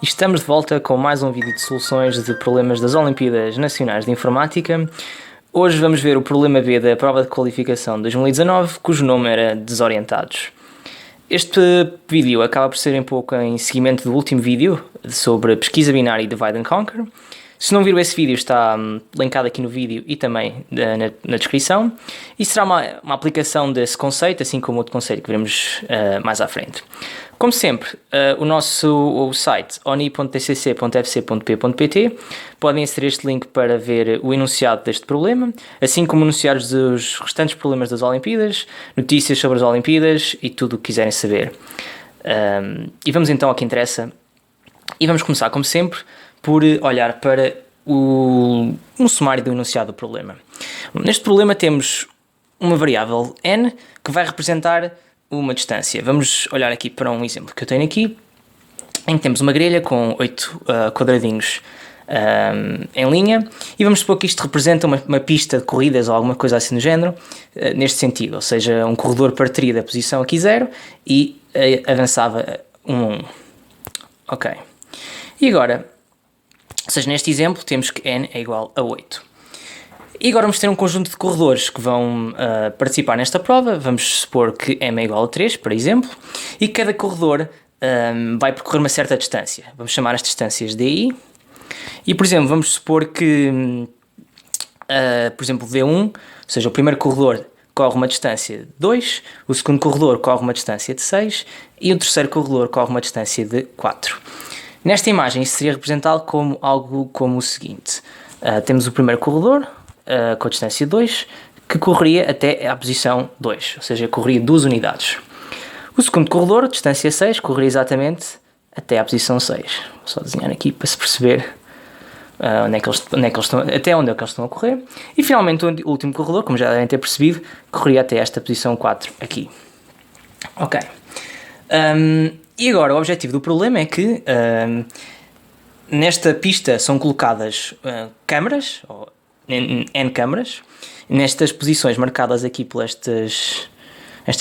E estamos de volta com mais um vídeo de soluções de problemas das Olimpíadas Nacionais de Informática. Hoje vamos ver o problema B da prova de qualificação de 2019, cujo nome era Desorientados. Este vídeo acaba por ser um pouco em seguimento do último vídeo sobre pesquisa binária e Divide and Conquer. Se não viram esse vídeo, está linkado aqui no vídeo e também na descrição. E será uma aplicação desse conceito, assim como outro conceito que veremos mais à frente. Como sempre, o site oni.tcc.fc.p.pt podem inserir este link para ver o enunciado deste problema, assim como enunciados dos restantes problemas das Olimpíadas, notícias sobre as Olimpíadas e tudo o que quiserem saber. E vamos então ao que interessa. E vamos começar, como sempre, por olhar para um sumário do enunciado do problema. Neste problema temos uma variável n que vai representar uma distância. Vamos olhar aqui para um exemplo que eu tenho aqui, em que temos uma grelha com 8 quadradinhos em linha, e vamos supor que isto representa uma pista de corridas ou alguma coisa assim do género, neste sentido, ou seja, um corredor partiria da posição aqui 0 e avançava 1 a 1. Ok. E agora, ou seja, neste exemplo temos que n é igual a 8. E agora vamos ter um conjunto de corredores que vão participar nesta prova. Vamos supor que m é igual a 3, por exemplo, e cada corredor vai percorrer uma certa distância. Vamos chamar as distâncias di. E, por exemplo, vamos supor que, por exemplo, V1, ou seja, o primeiro corredor corre uma distância de 2, o segundo corredor corre uma distância de 6 e o terceiro corredor corre uma distância de 4. Nesta imagem, isso seria representado como algo como o seguinte. Temos o primeiro corredor, com a distância 2, que correria até a posição 2, ou seja, correria 2 unidades. O segundo corredor, distância 6, correria exatamente até a posição 6. Vou só desenhar aqui para se perceber até onde é que eles estão a correr. E finalmente o último corredor, como já devem ter percebido, correria até esta posição 4 aqui. Ok. E agora o objetivo do problema é que nesta pista são colocadas câmaras, ou N câmaras, nestas posições marcadas aqui por estas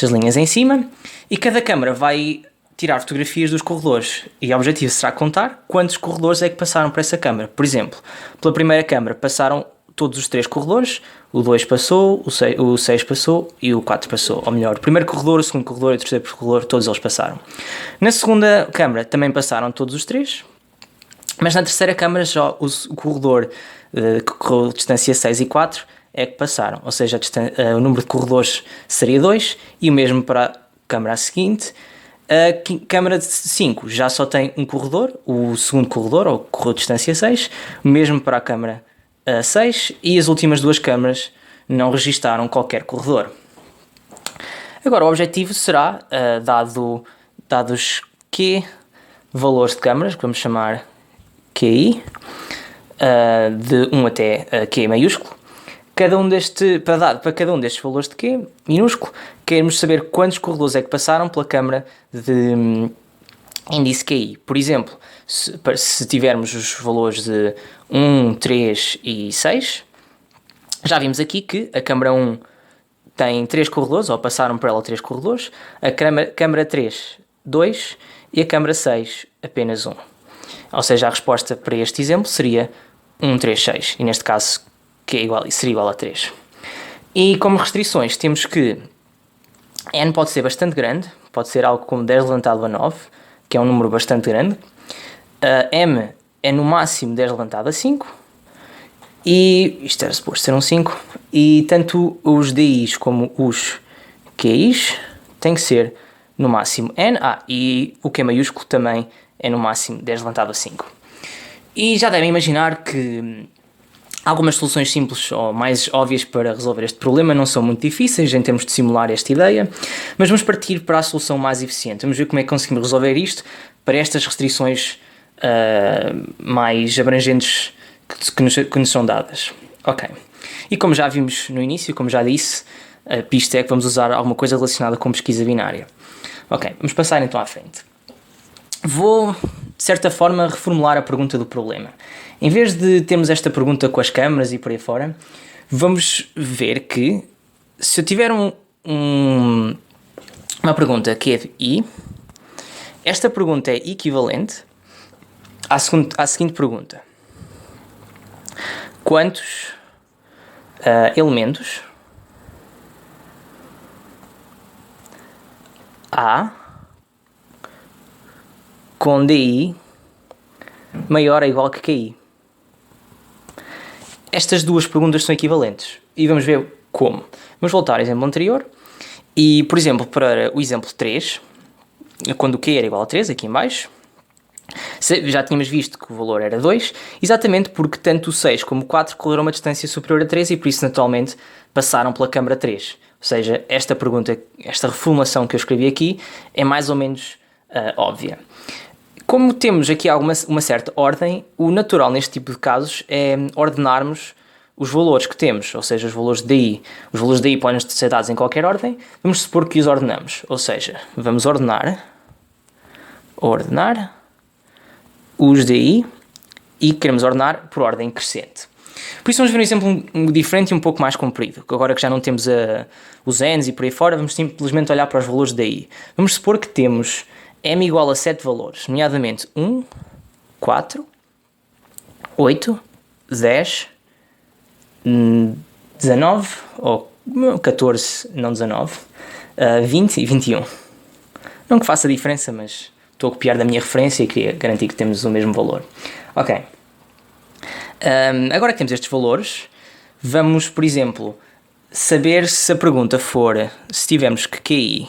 linhas em cima, e cada câmara vai tirar fotografias dos corredores, e o objetivo será contar quantos corredores é que passaram por essa câmara. Por exemplo, pela primeira câmara passaram todos os 3 corredores, o 2 passou, o 6 passou e o 4 passou. Ou melhor, o primeiro corredor, o segundo corredor e o terceiro corredor, todos eles passaram. Na segunda câmara também passaram todos os 3, mas na terceira câmara já o corredor que correu distância 6 e 4 é que passaram. Ou seja, o número de corredores seria 2 e o mesmo para a câmara seguinte. A câmara de 5 já só tem um corredor, o segundo corredor, ou correu distância 6, o mesmo para a câmara 6, e as últimas 2 câmaras não registaram qualquer corredor. Agora o objetivo será, dados Q valores de câmaras, que vamos chamar QI, de 1 até Q maiúsculo, para cada um destes valores de Q minúsculo, queremos saber quantos corredores é que passaram pela câmara de índice QI. Por exemplo, se tivermos os valores de 1, 3 e 6, já vimos aqui que a câmara 1 tem 3 corredores, ou passaram por ela 3 corredores, a câmara 3, 2 e a câmara 6, apenas 1. Ou seja, a resposta para este exemplo seria 1, 3, 6, e neste caso que seria igual a 3. E como restrições temos que n pode ser bastante grande, pode ser algo como 10 levantado a 9, que é um número bastante grande. M é no máximo 10 levantado a 5, e isto era suposto ser um 5, e tanto os DIs como os QIs têm que ser no máximo n, e o Q maiúsculo também é no máximo 10 levantado a 5. E já devem imaginar que algumas soluções simples ou mais óbvias para resolver este problema não são muito difíceis em termos de simular esta ideia, mas vamos partir para a solução mais eficiente. Vamos ver como é que conseguimos resolver isto para estas restrições mais abrangentes que nos são dadas. Ok. E como já vimos no início, como já disse, a pista é que vamos usar alguma coisa relacionada com pesquisa binária. Ok, vamos passar então à frente. Vou, de certa forma, reformular a pergunta do problema. Em vez de termos esta pergunta com as câmaras e por aí fora, vamos ver que se eu tiver uma pergunta que é de I, esta pergunta é equivalente à seguinte pergunta. Quantos elementos há com DI maior ou igual que QI? Estas duas perguntas são equivalentes e vamos ver como. Vamos voltar ao exemplo anterior e, por exemplo, para o exemplo 3, quando o Q era igual a 3, aqui em baixo, já tínhamos visto que o valor era 2, exatamente porque tanto o 6 como o 4 correram uma distância superior a 3 e por isso naturalmente passaram pela câmara 3. Ou seja, esta pergunta, esta reformulação que eu escrevi aqui é mais ou menos óbvia. Como temos aqui uma certa ordem, o natural neste tipo de casos é ordenarmos os valores que temos, ou seja, os valores de DI. Os valores de DI podem ser dados em qualquer ordem, vamos supor que os ordenamos, ou seja, vamos ordenar os DI e queremos ordenar por ordem crescente. Por isso vamos ver um exemplo diferente e um pouco mais comprido, que agora que já não temos os n's e por aí fora, vamos simplesmente olhar para os valores de DI. Vamos supor que temos m igual a 7 valores, nomeadamente 1, 4, 8, 10, 19, ou 14, não 19, 20 e 21. Não que faça diferença, mas estou a copiar da minha referência e queria garantir que temos o mesmo valor. Ok. Agora que temos estes valores, vamos, por exemplo, saber se a pergunta for, se tivermos que QI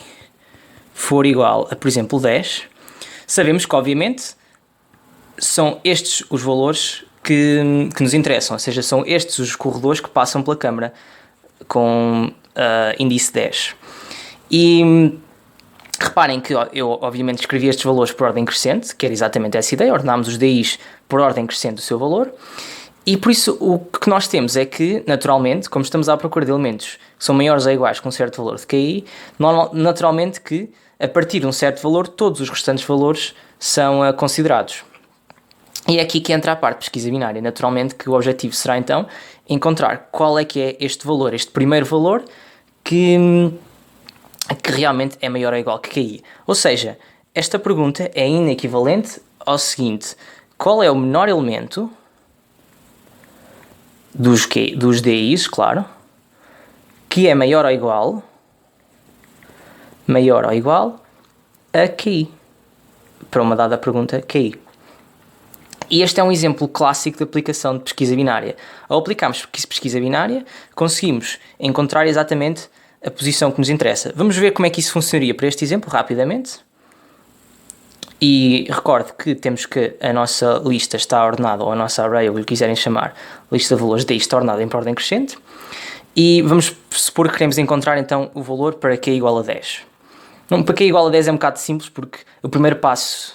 for igual a, por exemplo, 10, sabemos que, obviamente, são estes os valores que nos interessam, ou seja, são estes os corredores que passam pela câmara com índice 10. E reparem que eu, obviamente, escrevi estes valores por ordem crescente, que era exatamente essa ideia, ordenámos os DIs por ordem crescente do seu valor, e por isso o que nós temos é que, naturalmente, como estamos à procura de elementos que são maiores ou iguais com um certo valor de QI, naturalmente que, a partir de um certo valor, todos os restantes valores são considerados. E é aqui que entra a parte de pesquisa binária. Naturalmente que o objetivo será, então, encontrar qual é que é este valor, este primeiro valor, que realmente é maior ou igual que QI. Ou seja, esta pergunta é ainda equivalente ao seguinte: qual é o menor elemento dos DIs, claro, que é maior ou igual a QI, para uma dada pergunta QI. E este é um exemplo clássico de aplicação de pesquisa binária. Ao aplicarmos pesquisa binária, conseguimos encontrar exatamente a posição que nos interessa. Vamos ver como é que isso funcionaria para este exemplo, rapidamente. E recordo que temos que a nossa lista está ordenada, ou a nossa array, ou o que quiserem chamar, lista de valores DI está ordenada em ordem crescente. E vamos supor que queremos encontrar então o valor para Q igual a 10. Para Q igual a 10 é um bocado simples, porque o primeiro passo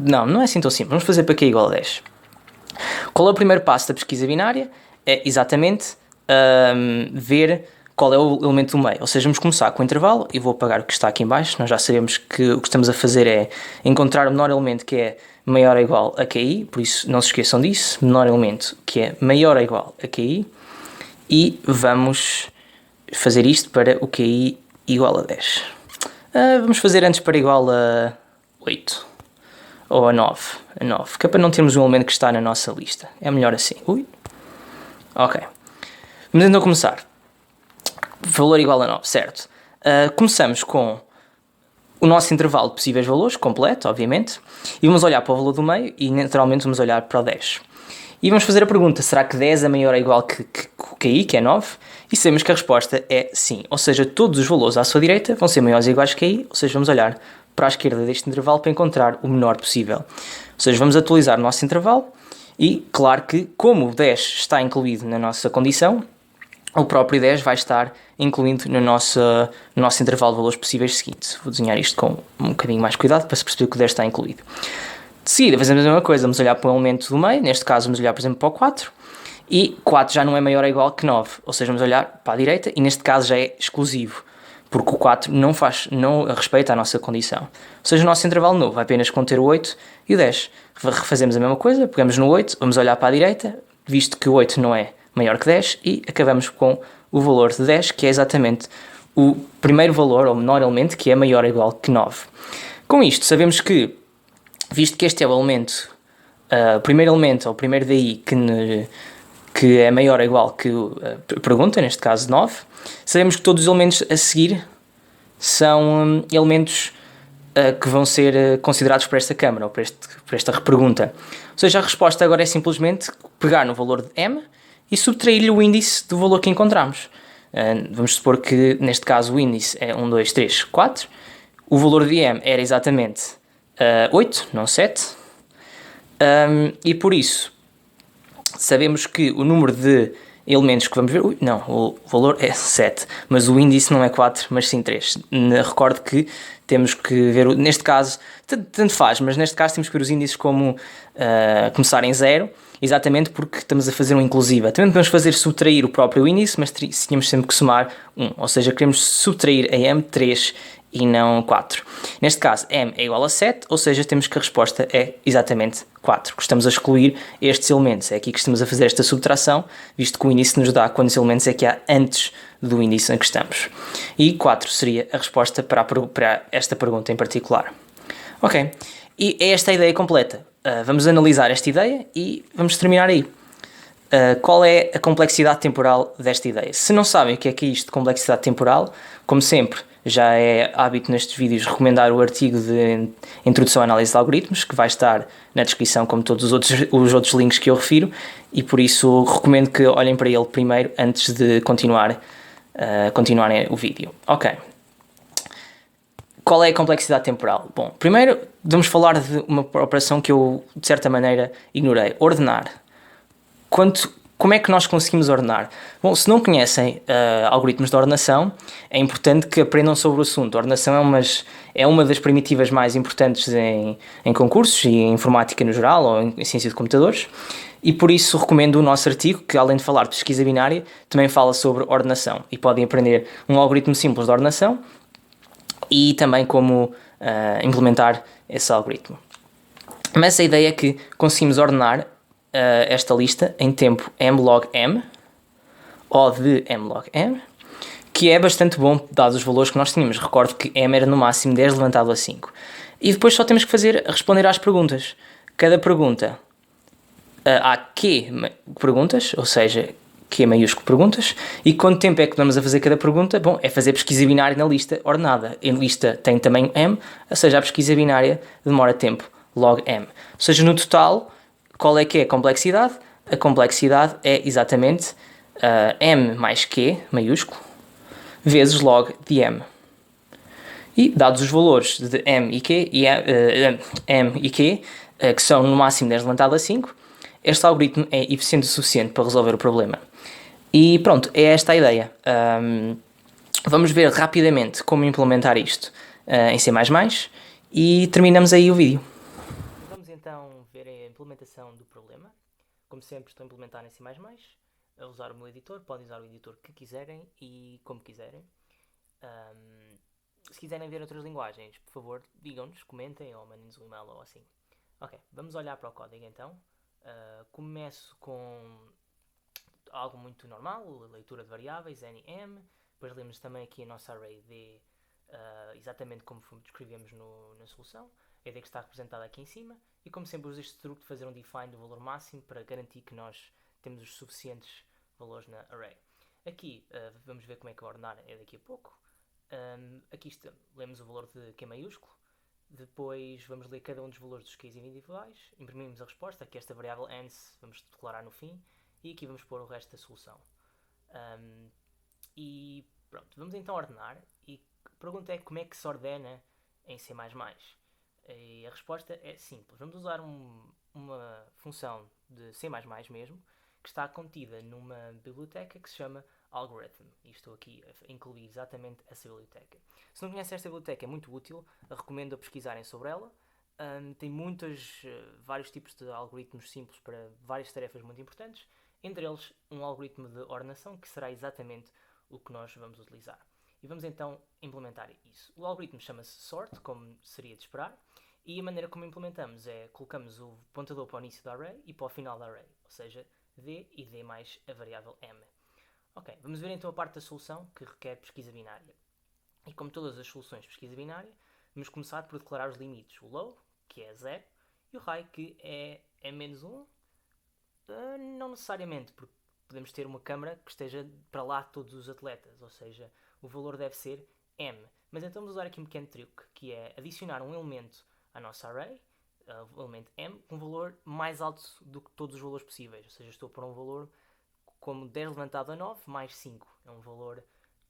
não é assim tão simples. Vamos fazer para Q igual a 10. Qual é o primeiro passo da pesquisa binária? É exatamente ver qual é o elemento do meio. Ou seja, vamos começar com o intervalo e vou apagar o que está aqui em baixo. Nós já sabemos que o que estamos a fazer é encontrar o menor elemento que é maior ou igual a QI, por isso não se esqueçam disso. Menor elemento que é maior ou igual a QI. E vamos fazer isto para o QI igual a 10. Vamos fazer antes para igual a 8 ou a 9, que é para não termos um elemento que está na nossa lista. É melhor assim. Ok. Vamos então começar. Valor igual a 9, certo. Começamos com o nosso intervalo de possíveis valores, completo, obviamente, e vamos olhar para o valor do meio e naturalmente vamos olhar para o 10. E vamos fazer a pergunta, será que 10 é maior ou igual que QI, que é 9? E sabemos que a resposta é sim, ou seja, todos os valores à sua direita vão ser maiores ou iguais que QI, ou seja, vamos olhar para a esquerda deste intervalo para encontrar o menor possível. Ou seja, vamos atualizar o nosso intervalo e, claro que, como o 10 está incluído na nossa condição, o próprio 10 vai estar incluído no nosso intervalo de valores possíveis seguinte. Vou desenhar isto com um bocadinho mais cuidado para se perceber que o 10 está incluído. De seguida fazemos a mesma coisa, vamos olhar para um elemento do meio, neste caso vamos olhar por exemplo para o 4, e 4 já não é maior ou igual que 9, ou seja, vamos olhar para a direita e neste caso já é exclusivo, porque o 4 não respeita a nossa condição. Ou seja, o nosso intervalo novo vai apenas conter o 8 e o 10. Refazemos a mesma coisa, pegamos no 8, vamos olhar para a direita, visto que o 8 não é maior que 10, e acabamos com o valor de 10, que é exatamente o primeiro valor, ou menor elemento, que é maior ou igual que 9. Com isto, sabemos que, visto que este é o elemento o primeiro elemento, ou o primeiro DI que é maior ou igual que a pergunta, neste caso 9, sabemos que todos os elementos a seguir são elementos que vão ser considerados por esta câmara, ou por esta repergunta. Ou seja, a resposta agora é simplesmente pegar no valor de M e subtrair-lhe o índice do valor que encontramos. Vamos supor que, neste caso, o índice é 1, 2, 3, 4. O valor de M era exatamente 8, não 7. E por isso, sabemos que o número de elementos que vamos ver... não, o valor é 7, mas o índice não é 4, mas sim 3. Recordo que temos que ver... Neste caso, tanto faz, mas neste caso temos que ver os índices como começar em 0, exatamente porque estamos a fazer um inclusiva. Também podemos fazer subtrair o próprio índice, mas tínhamos sempre que somar 1. Ou seja, queremos subtrair a M 3 e não 4. Neste caso, M é igual a 7, ou seja, temos que a resposta é exatamente 4. Estamos a excluir estes elementos. É aqui que estamos a fazer esta subtração, visto que o índice nos dá quantos elementos é que há antes do índice em que estamos. E 4 seria a resposta para esta pergunta em particular. Ok, e é esta a ideia completa. Vamos analisar esta ideia e vamos terminar aí. Qual é a complexidade temporal desta ideia? Se não sabem o que é isto de complexidade temporal, como sempre, já é hábito nestes vídeos recomendar o artigo de Introdução à Análise de Algoritmos, que vai estar na descrição, como todos os outros links que eu refiro, e por isso recomendo que olhem para ele primeiro antes de continuarem o vídeo. Ok. Qual é a complexidade temporal? Bom, primeiro vamos falar de uma operação que eu, de certa maneira, ignorei. Ordenar. Como é que nós conseguimos ordenar? Bom, se não conhecem algoritmos de ordenação, é importante que aprendam sobre o assunto. A ordenação é uma das primitivas mais importantes em concursos e em informática no geral, ou em ciência de computadores, e por isso recomendo o nosso artigo, que além de falar de pesquisa binária, também fala sobre ordenação, e podem aprender um algoritmo simples de ordenação e também como implementar esse algoritmo. Mas a ideia é que conseguimos ordenar esta lista em tempo m log m, ou de m log m, que é bastante bom, dados os valores que nós tínhamos. Recordo que m era no máximo 10 levantado a 5. E depois só temos que responder às perguntas. Cada pergunta há Q perguntas, ou seja, Q maiúsculo perguntas, e quanto tempo é que vamos a fazer cada pergunta? Bom, é fazer pesquisa binária na lista ordenada. A lista tem tamanho m, ou seja, a pesquisa binária demora tempo, log m. Ou seja, no total, qual é que é a complexidade? A complexidade é exatamente m mais q, maiúsculo, vezes log de m. E, dados os valores de m e q, que são no máximo 10 levantado a 5, este algoritmo é eficiente o suficiente para resolver o problema. E pronto, é esta a ideia. Vamos ver rapidamente como implementar isto em C++ e terminamos aí o vídeo. Vamos então ver a implementação do problema. Como sempre, estou a implementar em C++, a usar o meu editor. Podem usar o editor que quiserem e como quiserem. Se quiserem ver outras linguagens, por favor, digam-nos, comentem ou mandem-nos um e-mail ou assim. Ok, vamos olhar para o código então. Começo com algo muito normal, leitura de variáveis, n e m. Depois lemos também aqui a nossa array D, exatamente como descrevemos na solução. A ideia que está representada aqui em cima. E como sempre uso este truque de fazer um define do valor máximo para garantir que nós temos os suficientes valores na array. Aqui vamos ver como é que ordenar é daqui a pouco. Aqui lemos o valor de Q maiúsculo. Depois vamos ler cada um dos valores dos keys individuais. Imprimimos a resposta, aqui esta variável ans vamos declarar no fim. E aqui vamos pôr o resto da solução. E pronto, vamos então ordenar. E a pergunta é como é que se ordena em C++. E a resposta é simples. Vamos usar uma função de C++ mesmo, que está contida numa biblioteca que se chama algorithm. E estou aqui a incluir exatamente essa biblioteca. Se não conhecem esta biblioteca, é muito útil. Recomendo a pesquisarem sobre ela. Tem vários tipos de algoritmos simples para várias tarefas muito importantes. Entre eles, um algoritmo de ordenação, que será exatamente o que nós vamos utilizar. E vamos então implementar isso. O algoritmo chama-se sort, como seria de esperar. E a maneira como implementamos é, colocamos o pontador para o início da array e para o final da array. Ou seja, d e d mais a variável m. Ok, vamos ver então a parte da solução que requer pesquisa binária. E como todas as soluções de pesquisa binária, vamos começar por declarar os limites. O low, que é 0, e o high, que é menos 1, não necessariamente, porque podemos ter uma câmara que esteja para lá de todos os atletas, ou seja, o valor deve ser M. Mas então vamos usar aqui um pequeno truque, que é adicionar um elemento à nossa array, o elemento M, com um valor mais alto do que todos os valores possíveis. Ou seja, estou a pôr um valor como 10 levantado a 9 mais 5. É um valor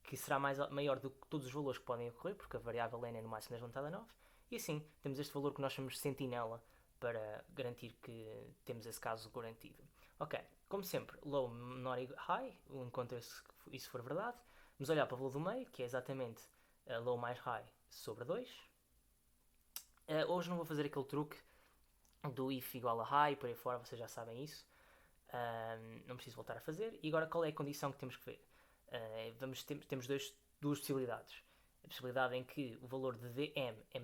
que será maior do que todos os valores que podem ocorrer, porque a variável n é no máximo 10 levantado a 9. E assim, temos este valor que nós chamamos de sentinela para garantir que temos esse caso garantido. Ok, como sempre, low menor high, enquanto isso for verdade. Vamos olhar para o valor do meio, que é exatamente low mais high sobre 2. Hoje não vou fazer aquele truque do if igual a high, por aí fora, vocês já sabem isso. Não preciso voltar a fazer. E agora qual é a condição que temos que ver? Temos duas possibilidades. A possibilidade em que o valor de dm é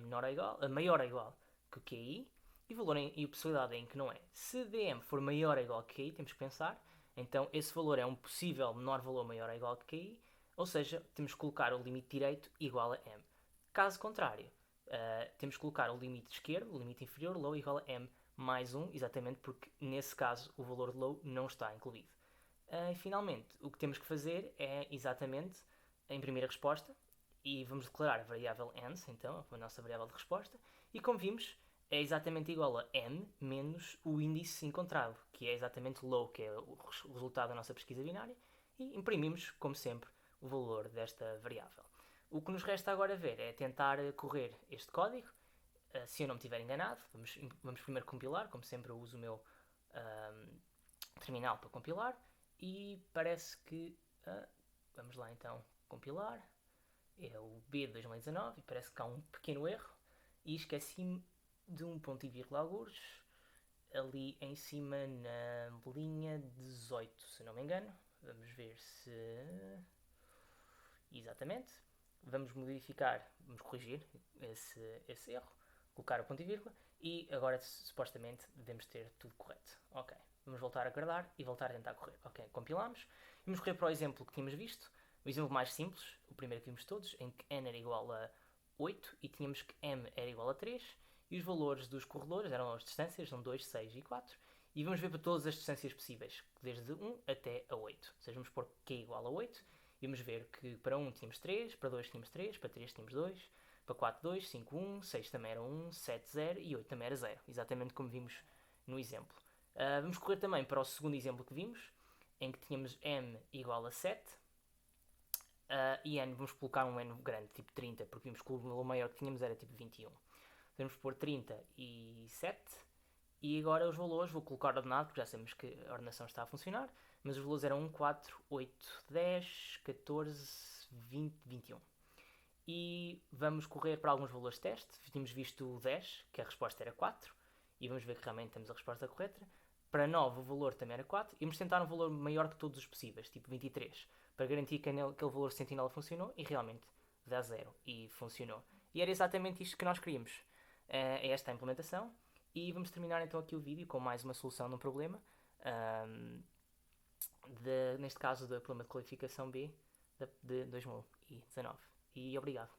maior ou igual que o QI, e a possibilidade em que não é. Se dm for maior ou igual que QI, temos que pensar, então esse valor é um possível menor valor maior ou igual que QI, ou seja, temos que colocar o limite direito igual a m. Caso contrário, temos que colocar o limite esquerdo, o limite inferior, low igual a m mais 1, exatamente porque nesse caso o valor de low não está incluído. E finalmente, o que temos que fazer é exatamente imprimir a resposta e vamos declarar a variável ans, então, a nossa variável de resposta, e como vimos, é exatamente igual a m menos o índice encontrado, que é exatamente low, que é o resultado da nossa pesquisa binária, e imprimimos, como sempre, o valor desta variável. O que nos resta agora ver é tentar correr este código. Se eu não me estiver enganado, vamos primeiro compilar, como sempre eu uso o meu terminal para compilar, e parece que, vamos lá então compilar, é o B de 2019 e parece que há um pequeno erro e esqueci-me de um ponto e vírgula algures ali em cima na linha 18, se não me engano. Vamos ver se... Exatamente. Vamos modificar, vamos corrigir esse erro, colocar o ponto e vírgula e agora supostamente devemos ter tudo correto. Ok, vamos voltar a guardar e voltar a tentar correr. Ok, compilamos. Vamos correr para o exemplo que tínhamos visto, o exemplo mais simples, o primeiro que vimos todos, em que n era igual a 8 e tínhamos que m era igual a 3 e os valores dos corredores eram as distâncias, são 2, 6 e 4 e vamos ver para todas as distâncias possíveis, desde 1 até a 8. Ou seja, vamos pôr q igual a 8 e vamos ver que para 1 tínhamos 3, para 2 tínhamos 3, para 3 tínhamos 2, para 4 2, 5 1, 6 também era 1, 7 0 e 8 também era 0, exatamente como vimos no exemplo. Vamos correr também para o segundo exemplo que vimos, em que tínhamos m igual a 7 e n, vamos colocar um n grande, tipo 30, porque vimos que o valor maior que tínhamos era tipo 21. Vamos pôr 30 e 7 e agora os valores, vou colocar ordenado, porque já sabemos que a ordenação está a funcionar, mas os valores eram 1, 4, 8, 10, 14, 20, 21. E vamos correr para alguns valores de teste. Tínhamos visto o 10, que a resposta era 4, e vamos ver que realmente temos a resposta correta. Para 9 o valor também era 4, e vamos tentar um valor maior que todos os possíveis, tipo 23, para garantir que aquele valor sentinela funcionou, e realmente dá 0, e funcionou. E era exatamente isto que nós queríamos. É esta a implementação, e vamos terminar então aqui o vídeo com mais uma solução de um problema, neste caso do problema de qualificação B de 2019. E obrigado.